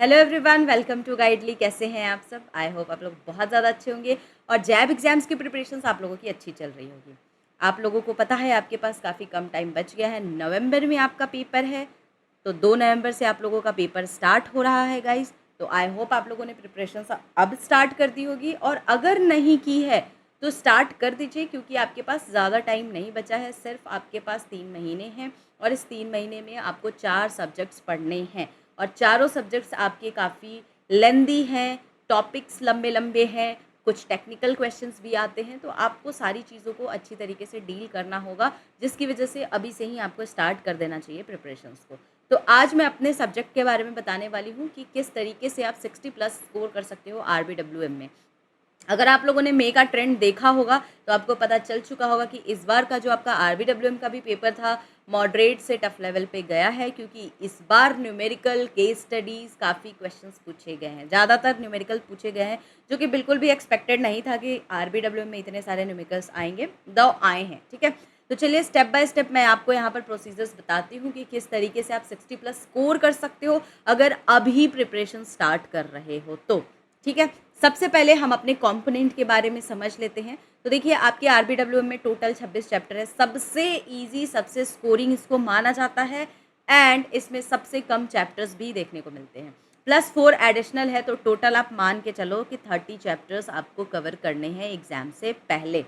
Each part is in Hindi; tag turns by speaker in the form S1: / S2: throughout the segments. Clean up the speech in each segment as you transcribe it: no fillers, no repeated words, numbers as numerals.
S1: Hello everyone, welcome to Guidely. कैसे हैं आप सब? आई होप आप लोग बहुत ज़्यादा अच्छे होंगे और जैब एग्जाम्स की प्रिपरेशंस आप लोगों की अच्छी चल रही होगी। आप लोगों को पता है आपके पास काफ़ी कम टाइम बच गया है। नवंबर में आपका पेपर है, तो 2 नवंबर से आप लोगों का पेपर स्टार्ट हो रहा है गाइस। तो आई होप आप लोगों ने प्रिपरेशंस अब स्टार्ट कर दी होगी, और अगर नहीं की है तो स्टार्ट कर दीजिए, क्योंकि आपके पास ज़्यादा टाइम नहीं बचा है। सिर्फ आपके पास 3 महीने हैं और इस 3 महीने में आपको 4 सब्जेक्ट्स पढ़ने हैं, और चारों सब्जेक्ट्स आपके काफ़ी लेंदी हैं, टॉपिक्स लंबे लंबे हैं, कुछ टेक्निकल क्वेश्चंस भी आते हैं। तो आपको सारी चीज़ों को अच्छी तरीके से डील करना होगा, जिसकी वजह से अभी से ही आपको स्टार्ट कर देना चाहिए प्रिपरेशंस को। तो आज मैं अपने सब्जेक्ट के बारे में बताने वाली हूँ कि किस तरीके से आप 60 प्लस स्कोर कर सकते हो RBWM में। अगर आप लोगों ने मई का ट्रेंड देखा होगा तो आपको पता चल चुका होगा कि इस बार का जो आपका RBWM का भी पेपर था, मॉडरेट से टफ लेवल पे गया है, क्योंकि इस बार न्यूमेरिकल केस स्टडीज़ काफ़ी क्वेश्चंस पूछे गए हैं। ज़्यादातर न्यूमेरिकल पूछे गए हैं, जो कि बिल्कुल भी एक्सपेक्टेड नहीं था कि RBWM में इतने सारे न्यूमेरिकल्स आएंगे, दो आए हैं। ठीक है, तो चलिए स्टेप बाय स्टेप मैं आपको यहाँ पर प्रोसीजर्स बताती हूँ कि किस तरीके से आप 60 प्लस स्कोर कर सकते हो अगर अभी प्रिपरेशन स्टार्ट कर रहे हो तो। ठीक है, सबसे पहले हम अपने कंपोनेंट के बारे में समझ लेते हैं। तो देखिए, आपके RBWM में टोटल 26 चैप्टर है। सबसे इजी, सबसे स्कोरिंग इसको माना जाता है, एंड इसमें सबसे कम चैप्टर्स भी देखने को मिलते हैं। +4 एडिशनल है, तो टोटल आप मान के चलो कि 30 चैप्टर्स आपको कवर करने हैं एग्जाम से पहले।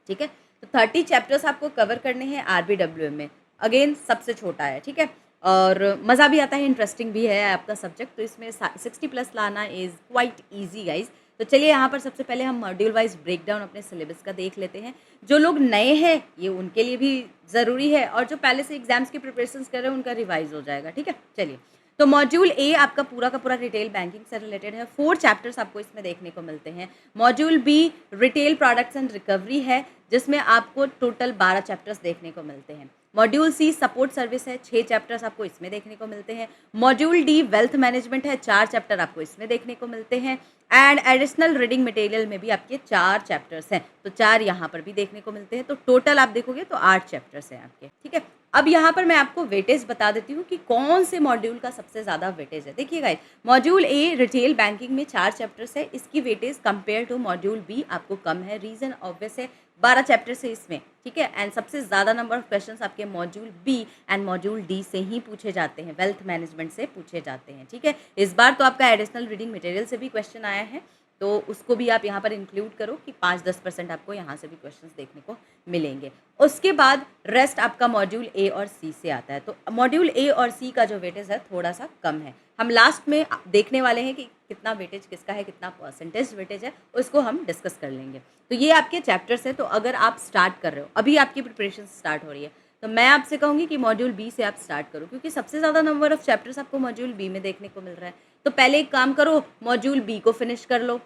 S1: ठीक है, तो 30 चैप्टर्स आपको कवर करने हैं RBWM में। अगेन सबसे छोटा है, ठीक है, और मज़ा भी आता है, इंटरेस्टिंग भी है आपका सब्जेक्ट। तो इसमें 60 प्लस लाना इज़ क्वाइट ईजी गाइज। तो चलिए यहाँ पर सबसे पहले हम मॉड्यूल वाइज ब्रेकडाउन अपने सिलेबस का देख लेते हैं। जो लोग नए हैं ये उनके लिए भी ज़रूरी है, और जो पहले से एग्जाम्स की प्रिपरेशन कर रहे हैं उनका रिवाइज हो जाएगा। ठीक है, चलिए, तो मॉड्यूल ए आपका पूरा का पूरा रिटेल बैंकिंग से रिलेटेड है। 4 चैप्टर्स आपको इसमें देखने को मिलते हैं। Module B retail products and recovery है, जिसमें आपको टोटल 12 चैप्टर्स देखने को मिलते हैं। मॉड्यूल सी सपोर्ट सर्विस है, 6 चैप्टर्स आपको इसमें देखने को मिलते हैं। मॉड्यूल डी वेल्थ मैनेजमेंट है, 4 चैप्टर आपको इसमें देखने को मिलते हैं। एंड एडिशनल रीडिंग मटेरियल में भी आपके 4 चैप्टर्स हैं, तो 4 यहाँ पर भी देखने को मिलते हैं। तो टोटल आप देखोगे तो 8 चैप्टर्स हैं आपके। ठीक है, अब यहाँ पर मैं आपको वेटेज बता देती हूँ कि कौन से मॉड्यूल का सबसे ज़्यादा वेटेज है। देखिए guys, module A retail banking में 4 चैप्टर्स है, इसकी weightage compare to module B आपको कम है। रीज़न ऑब्वियस है, 12 चैप्टर्स है इसमें। ठीक है, एंड सबसे ज़्यादा नंबर ऑफ क्वेश्चंस आपके module B and module D से ही पूछे जाते हैं, वेल्थ मैनेजमेंट से पूछे जाते हैं। ठीक है, इस बार तो आपका एडिशनल रीडिंग मटेरियल से भी क्वेश्चन आया है, तो उसको भी आप यहाँ पर इंक्लूड करो कि 5-10% आपको यहाँ से भी क्वेश्चंस देखने को मिलेंगे। उसके बाद रेस्ट आपका मॉड्यूल ए और सी से आता है। तो मॉड्यूल ए और सी का जो वेटेज है थोड़ा सा कम है। हम लास्ट में देखने वाले हैं कि कितना वेटेज किसका है, कितना परसेंटेज वेटेज है, उसको हम डिस्कस कर लेंगे। तो ये आपके चैप्टर्स है। तो अगर आप स्टार्ट कर रहे हो, अभी आपकी प्रिपरेशन स्टार्ट हो रही है, तो मैं आपसे कहूँगी कि मॉड्यूल बी से आप स्टार्ट करो, क्योंकि सबसे ज़्यादा नंबर ऑफ चैप्टर्स आपको मॉड्यूल बी में देखने को मिल रहा है। तो पहले एक काम करो, मॉड्यूल बी को फिनिश कर लो,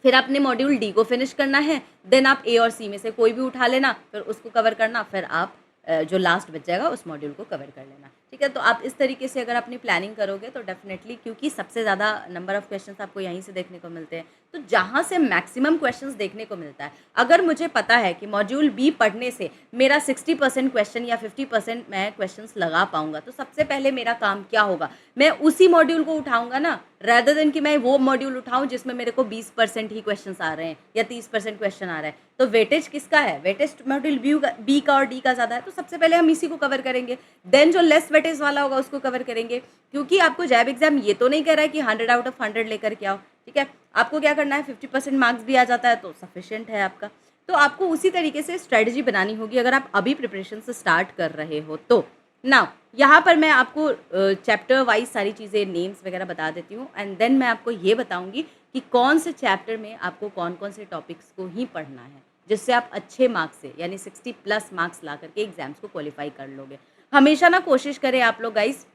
S1: फिर आपने मॉड्यूल डी को फिनिश करना है, देन आप ए और सी में से कोई भी उठा लेना, फिर उसको कवर करना, फिर आप जो लास्ट बच जाएगा उस मॉड्यूल को कवर कर लेना। ठीक है, तो आप इस तरीके से अगर अपनी प्लानिंग करोगे तो डेफिनेटली, क्योंकि सबसे ज़्यादा नंबर ऑफ क्वेश्चंस आपको यहीं से देखने को मिलते हैं, तो जहाँ से मैक्सिमम क्वेश्चंस देखने को मिलता है, अगर मुझे पता है कि मॉड्यूल बी पढ़ने से मेरा 60% क्वेश्चन या 50% मैं क्वेश्चंस लगा पाऊंगा, तो सबसे पहले मेरा काम क्या होगा, मैं उसी मॉड्यूल को उठाऊंगा ना, रेदर देन कि मैं वो मॉड्यूल उठाऊं जिसमें मेरे को 20% ही क्वेश्चंस आ रहे हैं या 30% क्वेश्चन आ रहा है। तो वेटेज किसका है? वेटेज मॉड्यूल बी का और डी का ज़्यादा है, तो सबसे पहले हम इसी को कवर करेंगे। देन जो लेस वेटेज वाला होगा उसको कवर करेंगे, क्योंकि आपको जैब एग्जाम ये तो नहीं कह रहा है कि 100 आउट ऑफ 100 लेकर के आओ। ठीक है, आपको क्या करना है, 50% मार्क्स भी आ जाता है तो सफिशिएंट है आपका। तो आपको उसी तरीके से स्ट्रेटजी बनानी होगी अगर आप अभी प्रिपरेशन से स्टार्ट कर रहे हो तो। नाउ यहाँ पर मैं आपको चैप्टर वाइज सारी चीज़ें नेम्स वगैरह बता देती हूँ, एंड देन मैं आपको ये बताऊँगी कि कौन से चैप्टर में आपको कौन कौन से टॉपिक्स को ही पढ़ना है, जिससे आप अच्छे मार्क्स से यानी 60 प्लस मार्क्स ला करके एग्जाम्स को क्वालिफाई कर लोगे। हमेशा ना कोशिश करें आप लोग गाइस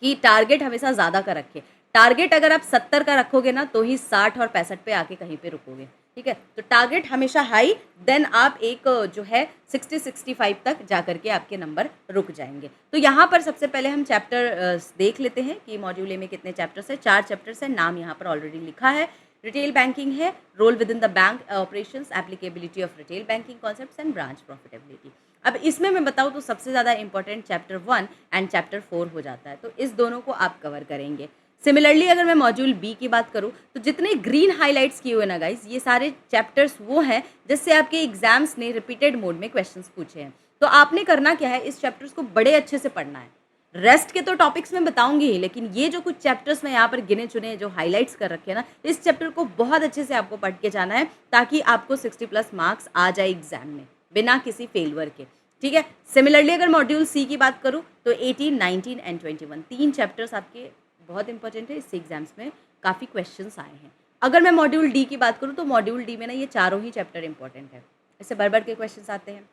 S1: कि टारगेट हमेशा ज़्यादा का रखें। टारगेट अगर आप 70 का रखोगे ना तो ही 60 और 65 पे आके कहीं पे रुकोगे। ठीक है, तो टारगेट हमेशा हाई, देन आप एक जो है 60-65 तक जा करके आपके नंबर रुक जाएंगे। तो यहाँ पर सबसे पहले हम चैप्टर देख लेते हैं कि मॉड्यूल ए में कितने चैप्टर्स हैं। 4 चैप्टर्स हैं, नाम यहाँ पर ऑलरेडी लिखा है। रिटेल बैंकिंग है, role within the bank operations, applicability of retail banking concepts and branch profitability. अब इसमें मैं बताऊँ तो सबसे ज़्यादा इंपॉर्टेंट चैप्टर 1 एंड चैप्टर 4 हो जाता है, तो इस दोनों को आप कवर करेंगे। सिमिलरली अगर मैं मॉड्यूल बी की बात करूँ तो जितने ग्रीन हाईलाइट्स किए हुए ना गाइज, ये सारे चैप्टर्स वो हैं जिससे आपके एग्जाम्स ने रिपीटेड मोड में क्वेश्चंस पूछे हैं। तो आपने करना क्या है, इस चैप्टर्स को बड़े अच्छे से पढ़ना है। रेस्ट के तो टॉपिक्स मैं बताऊंगी ही, लेकिन ये जो कुछ चैप्टर्स मैं यहाँ पर गिने चुने जो हाईलाइट्स कर रखे हैं ना, इस चैप्टर को बहुत अच्छे से आपको पढ़ के जाना है ताकि आपको 60+ मार्क्स आ जाए एग्जाम में बिना किसी फेलवर के। ठीक है। सिमिलरली अगर मॉड्यूल सी की बात करूँ तो 18, 19 एंड 21 तीन चैप्टर्स आपके बहुत इंपॉर्टेंट है, इससे एग्जाम्स में काफ़ी क्वेश्चंस आए हैं। अगर मैं मॉड्यूल डी की बात करूँ तो मॉड्यूल डी में ना ये चारों ही चैप्टर इंपॉर्टेंट है, इससे बढ़ के क्वेश्चंस आते हैं।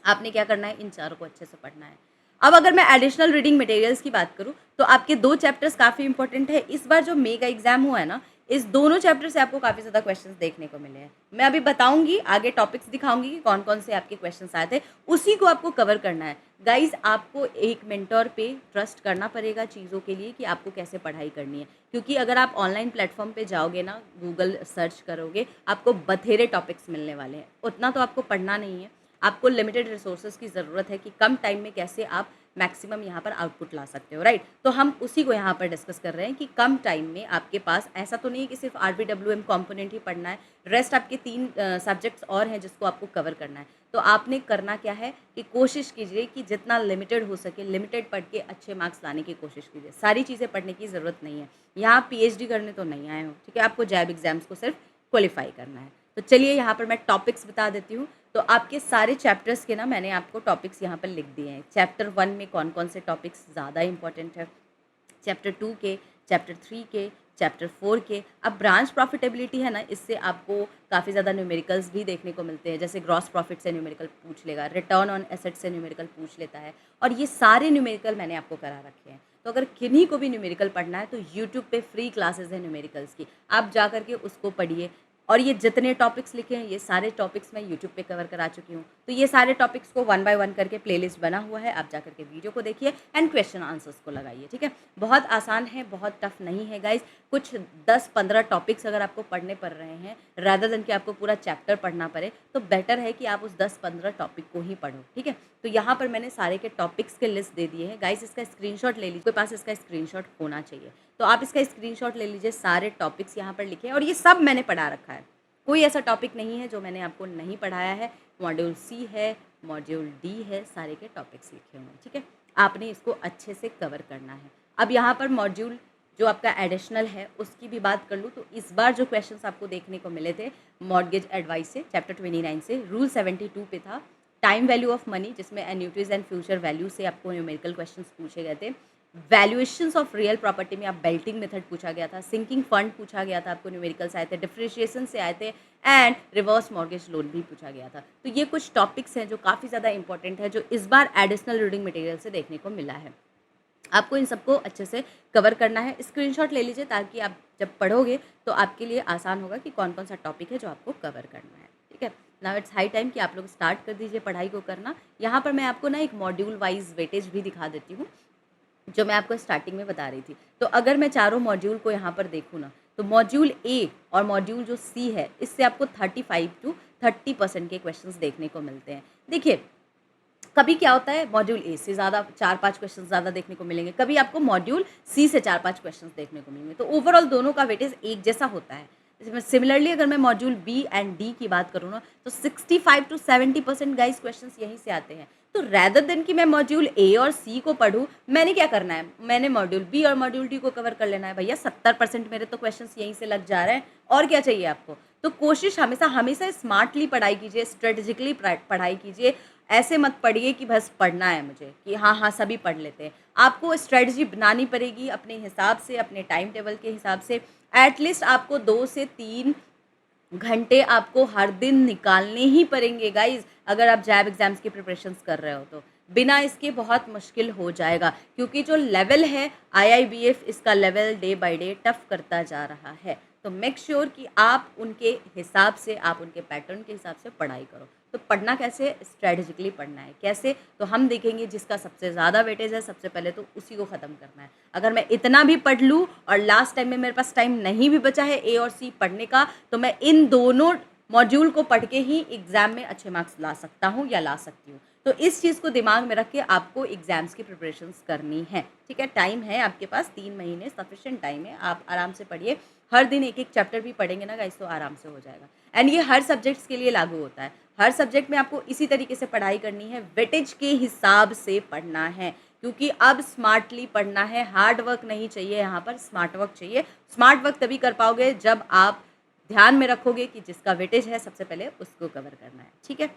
S1: आपने क्या करना है, इन चारों को अच्छे से पढ़ना है। अब अगर मैं एडिशनल रीडिंग मटेरियल्स की बात करूँ तो आपके दो चैप्टर्स काफ़ी इंपॉर्टेंट है। इस बार जो मे का एग्जाम हुआ है ना, इस दोनों चैप्टर से आपको काफ़ी ज़्यादा क्वेश्चंस देखने को मिले हैं। मैं अभी बताऊंगी, आगे टॉपिक्स दिखाऊंगी कि कौन कौन से आपके क्वेश्चंस आए थे, उसी को आपको कवर करना है। गाइज आपको एक मेंटोर पे ट्रस्ट करना पड़ेगा चीज़ों के लिए कि आपको कैसे पढ़ाई करनी है, क्योंकि अगर आप ऑनलाइन प्लेटफॉर्म पे जाओगे ना, गूगल सर्च करोगे, आपको बथेरे टॉपिक्स मिलने वाले हैं। उतना तो आपको पढ़ना नहीं है, आपको लिमिटेड रिसोर्सेज की ज़रूरत है कि कम टाइम में कैसे आप मैक्सिमम यहाँ पर आउटपुट ला सकते हो, राइट। तो हम उसी को यहाँ पर डिस्कस कर रहे हैं कि कम टाइम में आपके पास, ऐसा तो नहीं है कि सिर्फ RBWM कॉम्पोनेंट ही पढ़ना है, रेस्ट आपके 3 सब्जेक्ट्स और हैं जिसको आपको कवर करना है। तो आपने करना क्या है कि कोशिश कीजिए कि जितना लिमिटेड हो सके लिमिटेड पढ़ के अच्छे मार्क्स लाने की कोशिश कीजिए। सारी चीज़ें पढ़ने की ज़रूरत नहीं है, यहाँ PhD करने तो नहीं आए हो, ठीक है। आपको जैब एग्जाम्स को सिर्फ क्वालिफाई करना है। तो चलिए यहाँ पर मैं टॉपिक्स बता देती हूँ। तो आपके सारे चैप्टर्स के ना मैंने आपको टॉपिक्स यहाँ पर लिख दिए हैं। चैप्टर 1 में कौन कौन से टॉपिक्स ज़्यादा इंपॉर्टेंट है, चैप्टर 2 के, चैप्टर 3 के, चैप्टर 4 के। अब ब्रांच प्रॉफिटेबिलिटी है ना, इससे आपको काफ़ी ज़्यादा न्यूमेरिकल्स भी देखने को मिलते हैं, जैसे ग्रॉस प्रॉफिट से न्यूमेरिकल पूछ लेगा, रिटर्न ऑन एसेट से न्यूमेरिकल पूछ लेता है, और ये सारे न्यूमेरिकल मैंने आपको करा रखे हैं। तो अगर किन्हीं को भी न्यूमेरिकल पढ़ना है तो यूट्यूब पे फ्री क्लासेस हैं न्यूमेरिकल्स की, आप जा करके उसको पढ़िए। और ये जितने टॉपिक्स लिखे हैं ये सारे टॉपिक्स मैं यूट्यूब पे कवर करा चुकी हूँ। तो ये सारे टॉपिक्स को 1 बाय 1 करके प्लेलिस्ट बना हुआ है, आप जा करके वीडियो को देखिए एंड क्वेश्चन आंसर्स को लगाइए, ठीक है। बहुत आसान है, बहुत टफ नहीं है गाइज। कुछ 10-15 टॉपिक्स अगर आपको पढ़ने पड़ रहे हैं रादर देन कि आपको पूरा चैप्टर पढ़ना पड़े, तो बेटर है कि आप उस 10-15 टॉपिक को ही पढ़ो, ठीक है। तो यहाँ पर मैंने सारे के टॉपिक्स के लिस्ट दे दिए हैं गाइज, इसका स्क्रीनशॉट ले लीजिए, आपके पास इसका स्क्रीनशॉट होना चाहिए। तो आप इसका स्क्रीनशॉट ले लीजिए, सारे टॉपिक्स यहाँ पर लिखे हैं और ये सब मैंने पढ़ा रखा है, कोई ऐसा टॉपिक नहीं है जो मैंने आपको नहीं पढ़ाया है। मॉड्यूल सी है, मॉड्यूल डी है, सारे के टॉपिक्स लिखे हुए हैं, ठीक है। आपने इसको अच्छे से कवर करना है। अब यहाँ पर मॉड्यूल जो आपका एडिशनल है उसकी भी बात कर लूँ तो इस बार जो क्वेश्चंस आपको देखने को मिले थे मॉर्गेज एडवाइस से, चैप्टर 29 से, रूल 72 पे था, टाइम वैल्यू ऑफ मनी जिसमें एन्यूटीज एंड फ्यूचर वैल्यू से आपको न्यूमेरिकल क्वेश्चंस पूछे गए थे। वैल्यूएशंस ऑफ रियल प्रॉपर्टी में आप बेल्टिंग मेथड पूछा गया था, सिंकिंग फंड पूछा गया था, आपको न्यूमेरिकल्स आए थे, डिफ्रेशिएशन से आए थे, एंड रिवर्स मॉर्गेज लोन भी पूछा गया था। तो ये कुछ टॉपिक्स हैं जो काफ़ी ज़्यादा इंपॉर्टेंट है, जो इस बार एडिशनल रीडिंग मटेरियल से देखने को मिला है। आपको इन सबको अच्छे से कवर करना है, स्क्रीनशॉट ले लीजिए ताकि आप जब पढ़ोगे तो आपके लिए आसान होगा कि कौन कौन सा टॉपिक है जो आपको कवर करना है, ठीक है। नाउ इट्स हाई टाइम कि आप लोग स्टार्ट कर दीजिए पढ़ाई को करना। यहाँ पर मैं आपको ना एक मॉड्यूल वाइज वेटेज भी दिखा देती हूँ जो मैं आपको स्टार्टिंग में बता रही थी। तो अगर मैं चारों मॉड्यूल को यहाँ पर देखूँ ना, तो मॉड्यूल ए और मॉड्यूल जो सी है इससे आपको 35 to 30% के क्वेश्चंस देखने को मिलते हैं। देखिए कभी क्या होता है मॉड्यूल ए से ज़्यादा 4-5 क्वेश्चन ज़्यादा देखने को मिलेंगे, कभी आपको मॉड्यूल सी से 4-5 क्वेश्चन देखने को मिलेंगे। तो ओवरऑल दोनों का वेटेज एक जैसा होता है। सिमिलरली अगर मैं मॉड्यूल बी एंड डी की बात करूँ ना, तो 65 to 70% गाइस क्वेश्चंस यहीं से आते हैं। तो रैदर देन कि मैं मॉड्यूल ए और सी को पढूं, मैंने क्या करना है, मैंने मॉड्यूल बी और मॉड्यूल डी को कवर कर लेना है। भैया 70% मेरे तो क्वेश्चंस यहीं से लग जा रहे हैं, और क्या चाहिए आपको। तो कोशिश हमेशा स्मार्टली पढ़ाई कीजिए, स्ट्रेटेजिकली पढ़ाई कीजिए। ऐसे मत पढ़िए कि बस पढ़ना है मुझे, कि हाँ सभी पढ़ लेते हैं। आपको स्ट्रेटजी बनानी पड़ेगी अपने हिसाब से, अपने टाइम टेबल के हिसाब से। एटलीस्ट आपको 2 से 3 घंटे आपको हर दिन निकालने ही पड़ेंगे गाइज, अगर आप जैब एग्जाम्स की प्रिपरेशंस कर रहे हो तो। बिना इसके बहुत मुश्किल हो जाएगा, क्योंकि जो लेवल है IIBF, इसका level day by day tough करता जा रहा है। तो मेक श्योर कि आप उनके हिसाब से, आप उनके पैटर्न के हिसाब से पढ़ाई करो। तो पढ़ना कैसे, स्ट्रेटेजिकली पढ़ना है। कैसे, तो हम देखेंगे जिसका सबसे ज़्यादा वेटेज है सबसे पहले तो उसी को ख़त्म करना है। अगर मैं इतना भी पढ़ लूँ और लास्ट टाइम में मेरे पास टाइम नहीं भी बचा है ए और सी पढ़ने का, तो मैं इन दोनों मॉड्यूल को पढ़ के ही एग्ज़ाम में अच्छे मार्क्स ला सकता हूँ या ला सकती हूँ। तो इस चीज़ को दिमाग में रख के आपको एग्ज़ाम्स की प्रिपरेशंस करनी है, ठीक है? टाइम है आपके पास, 3 महीने सफिशिएंट टाइम है, आप आराम से पढ़िए। हर दिन एक-एक चैप्टर भी पढ़ेंगे ना गाइस तो आराम से हो जाएगा। एंड ये हर सब्जेक्ट्स के लिए लागू होता है। हर सब्जेक्ट में आपको इसी तरीके से पढ़ाई करनी है, वेटेज के हिसाब से पढ़ना है, क्योंकि अब स्मार्टली पढ़ना है, हार्ड वर्क नहीं चाहिए यहाँ पर, स्मार्ट वर्क चाहिए। स्मार्ट वर्क तभी कर पाओगे जब आप ध्यान में रखोगे कि जिसका वेटेज है सबसे पहले उसको कवर करना है, ठीक है?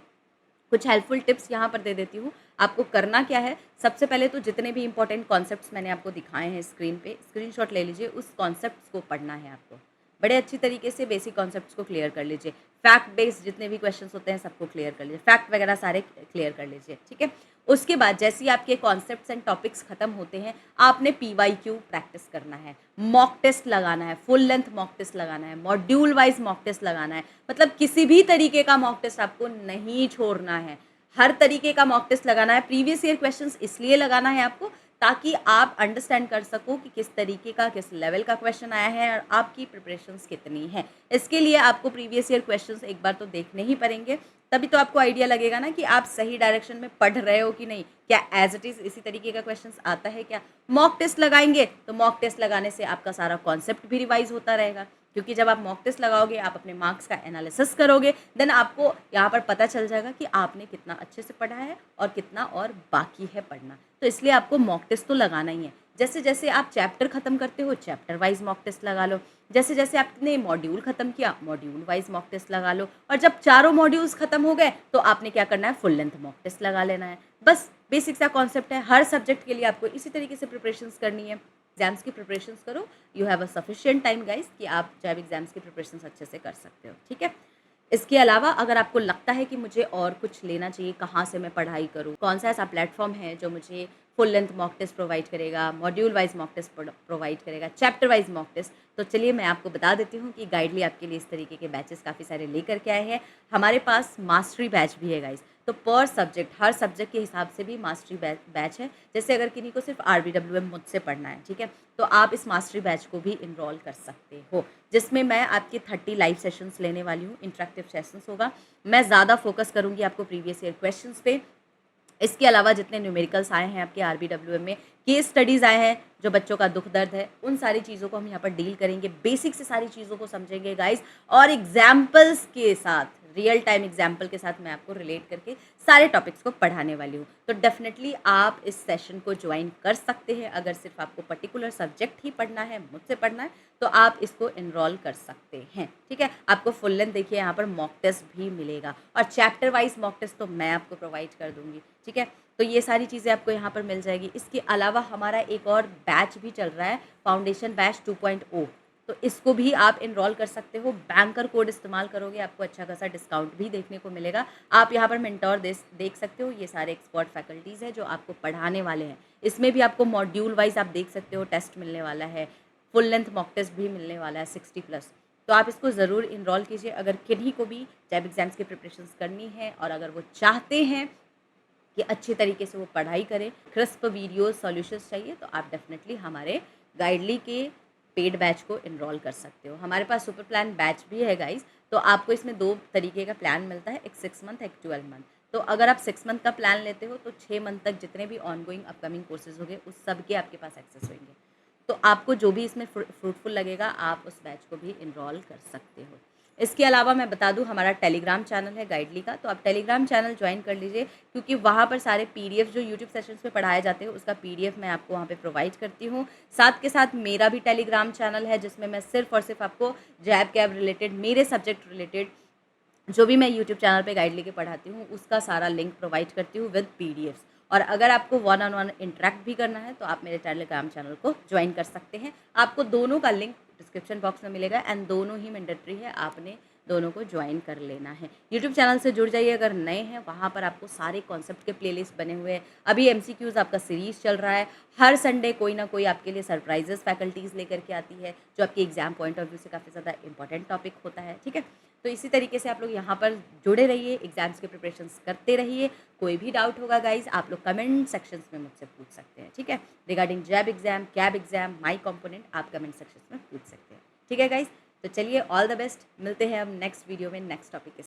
S1: कुछ हेल्पफुल टिप्स यहाँ पर दे देती हूँ। आपको करना क्या है, सबसे पहले तो जितने भी इंपॉर्टेंट कॉन्सेप्ट्स मैंने आपको दिखाए हैं स्क्रीन पे, स्क्रीनशॉट ले लीजिए, उस कॉन्सेप्ट्स को पढ़ना है आपको। बड़े अच्छी तरीके से बेसिक कॉन्सेप्ट्स को क्लियर कर लीजिए। फैक्ट बेस्ड जितने भी क्वेश्चंस होते हैं सबको क्लियर कर लीजिए। फैक्ट वगैरह सारे क्लियर कर लीजिए, ठीक है? उसके बाद जैसे ही आपके कॉन्सेप्ट्स एंड टॉपिक्स खत्म होते हैं, आपने पीवाईक्यू प्रैक्टिस करना है, मॉक टेस्ट लगाना है, फुल लेंथ मॉक टेस्ट लगाना है, मॉड्यूल वाइज मॉक टेस्ट लगाना है। मतलब किसी भी तरीके का मॉक टेस्ट आपको नहीं छोड़ना है, हर तरीके का मॉक टेस्ट लगाना है। प्रीवियस ईयर क्वेश्चंस इसलिए लगाना है आपको ताकि आप अंडरस्टैंड कर सको कि किस तरीके का, किस लेवल का क्वेश्चन आया है और आपकी प्रिपरेशंस कितनी है। इसके लिए आपको प्रीवियस ईयर क्वेश्चंस एक बार तो देखने ही पड़ेंगे, तभी तो आपको आइडिया लगेगा ना कि आप सही डायरेक्शन में पढ़ रहे हो कि नहीं, क्या एज इट इज़ इसी तरीके का क्वेश्चंस आता है क्या। मॉक टेस्ट लगाएंगे तो मॉक टेस्ट लगाने से आपका सारा कॉन्सेप्ट भी रिवाइज होता रहेगा, क्योंकि जब आप मॉक टेस्ट लगाओगे, आप अपने मार्क्स का एनालिसिस करोगे, देन आपको यहाँ पर पता चल जाएगा कि आपने कितना अच्छे से पढ़ा है और कितना और बाकी है पढ़ना। तो इसलिए आपको मॉक टेस्ट तो लगाना ही है। जैसे जैसे आप चैप्टर खत्म करते हो, चैप्टर वाइज मॉक टेस्ट लगा लो। जैसे जैसे आपने मॉड्यूल खत्म किया, मॉड्यूल वाइज मॉक टेस्ट लगा लो। और जब चारों मॉड्यूल्स खत्म हो गए तो आपने क्या करना है, फुल लेंथ मॉक टेस्ट लगा लेना है। बस बेसिक सा कॉन्सेप्ट है। हर सब्जेक्ट के लिए आपको इसी तरीके से प्रिपरेशंस करनी है। एग्जाम्स की प्रिपरेशंस करो, you have a sufficient time guys कि आप जब एग्जाम्स की प्रिपरेशंस अच्छे से कर सकते हो, ठीक है? इसके अलावा अगर आपको लगता है कि मुझे और कुछ लेना चाहिए, कहाँ से मैं पढ़ाई करूँ, कौन सा ऐसा प्लेटफॉर्म है जो मुझे full length mock test provide करेगा, module wise mock test provide करेगा, चैप्टर वाइज मॉक टेस्ट, तो चलिए मैं आपको बता देती हूँ कि गाइडली आपके लिए इस तरीके के बैचेस काफ़ी सारे लेकर के आए हैं। हमारे पास मास्टरी बैच भी है गाइस, तो पर सब्जेक्ट, हर सब्जेक्ट के हिसाब से भी मास्टरी बैच है। जैसे अगर किन्हीं को सिर्फ RBWM मुझसे पढ़ना है, ठीक है, तो आप इस मास्टरी बैच को भी इनरोल कर सकते हो, जिसमें मैं आपके 30 लाइव सेशंस लेने वाली हूँ, इंटरेक्टिव सेशंस होगा। मैं ज़्यादा फोकस करूँगी आपको प्रीवियस ईयर क्वेश्चंस पे। इसके अलावा जितने न्यूमेरिकल्स आए हैं आपके RBWM में, केस स्टडीज़ आए हैं, जो बच्चों का दुख दर्द है, उन सारी चीज़ों को हम यहाँ पर डील करेंगे, बेसिक से सारी चीज़ों को समझेंगे गाइस, और एग्जाम्पल्स के साथ, रियल टाइम एग्जाम्पल के साथ मैं आपको रिलेट करके सारे टॉपिक्स को पढ़ाने वाली हूँ। तो डेफिनेटली आप इस सेशन को ज्वाइन कर सकते हैं। अगर सिर्फ आपको पर्टिकुलर सब्जेक्ट ही पढ़ना है, मुझसे पढ़ना है, तो आप इसको इनरोल कर सकते हैं, ठीक है? आपको फुल लेंथ देखिए यहाँ पर मॉक टेस्ट भी मिलेगा, और चैप्टर वाइज मॉक टेस्ट तो मैं आपको प्रोवाइड कर दूँगी, ठीक है? तो ये सारी चीज़ें आपको यहाँ पर मिल जाएगी। इसके अलावा हमारा एक और बैच भी चल रहा है, फाउंडेशन बैच 2.0, तो इसको भी आप इनरोल कर सकते हो। बैंकर कोड इस्तेमाल करोगे, आपको अच्छा खासा डिस्काउंट भी देखने को मिलेगा। आप यहाँ पर मेंटोर देख सकते हो, ये सारे एक्सपर्ट फैकल्टीज़ हैं जो आपको पढ़ाने वाले हैं। इसमें भी आपको मॉड्यूल वाइज आप देख सकते हो, टेस्ट मिलने वाला है, फुल लेंथ मॉक टेस्ट भी मिलने वाला है 60+। तो आप इसको ज़रूर इनरोल कीजिए अगर किन्हीं को भी जैब एग्ज़ाम्स की प्रिपरेशंस करनी है, और अगर वो चाहते हैं कि अच्छी तरीके से वो पढ़ाई करें, क्रिस्प वीडियोस सॉल्यूशंस चाहिए, तो आप डेफिनेटली हमारे गाइडली के पेड बैच को इनरोल कर सकते हो। हमारे पास सुपर प्लान बैच भी है गाइस, तो आपको इसमें 2 तरीके का प्लान मिलता है, एक 6 मंथ, एक 12 मंथ। तो अगर आप 6 मंथ का प्लान लेते हो तो 6 मंथ तक जितने भी ऑनगोइंग अपकमिंग कोर्सेज होंगे उस सब के आपके पास एक्सेस होंगे। तो आपको जो भी इसमें फ्रूटफुल लगेगा, आप उस बैच को भी इनरोल कर सकते हो। इसके अलावा मैं बता दूं, हमारा टेलीग्राम चैनल है गाइडली का, तो आप टेलीग्राम चैनल ज्वाइन कर लीजिए, क्योंकि वहाँ पर सारे PDF जो यूट्यूब सेशंस पे पढ़ाए जाते हैं उसका PDF मैं आपको वहाँ पे प्रोवाइड करती हूँ। साथ के साथ मेरा भी टेलीग्राम चैनल है, जिसमें मैं सिर्फ और सिर्फ आपको जैब कैब रिलेटेड, मेरे सब्जेक्ट रिलेटेड जो भी मैं यूट्यूब चैनल पे गाइड लेके पढ़ाती हूँ उसका सारा लिंक प्रोवाइड करती हूँ विद PDFs। और अगर आपको 1-on-1 इंटरेक्ट भी करना है तो आप मेरे टेलीग्राम चैनल को ज्वाइन कर सकते हैं। आपको दोनों का लिंक डिस्क्रिप्शन बॉक्स में मिलेगा, एंड दोनों ही मैंडेटरी है, आपने दोनों को ज्वाइन कर लेना है। यूट्यूब चैनल से जुड़ जाइए अगर नए हैं, वहाँ पर आपको सारे कॉन्सेप्ट के प्लेलिस्ट बने हुए हैं। अभी MCQs आपका सीरीज़ चल रहा है, हर संडे कोई ना कोई आपके लिए सरप्राइजेस फैकल्टीज़ लेकर के आती है, जो आपके एग्जाम पॉइंट ऑफ व्यू से काफ़ी ज़्यादा इंपॉर्टेंट टॉपिक होता है, ठीक है? तो इसी तरीके से आप लोग यहाँ पर जुड़े रहिए, एग्जाम्स के प्रिपरेशंस करते रहिए। कोई भी डाउट होगा गाइज, आप लोग कमेंट सेक्शंस में मुझसे पूछ सकते हैं, ठीक है? रिगार्डिंग जैब एग्जाम, कैब एग्जाम, माई कंपोनेंट, आप कमेंट सेक्शंस में पूछ सकते हैं, ठीक है गाइज? तो चलिए, ऑल द बेस्ट, मिलते हैं अब नेक्स्ट वीडियो में नेक्स्ट टॉपिक के साथ।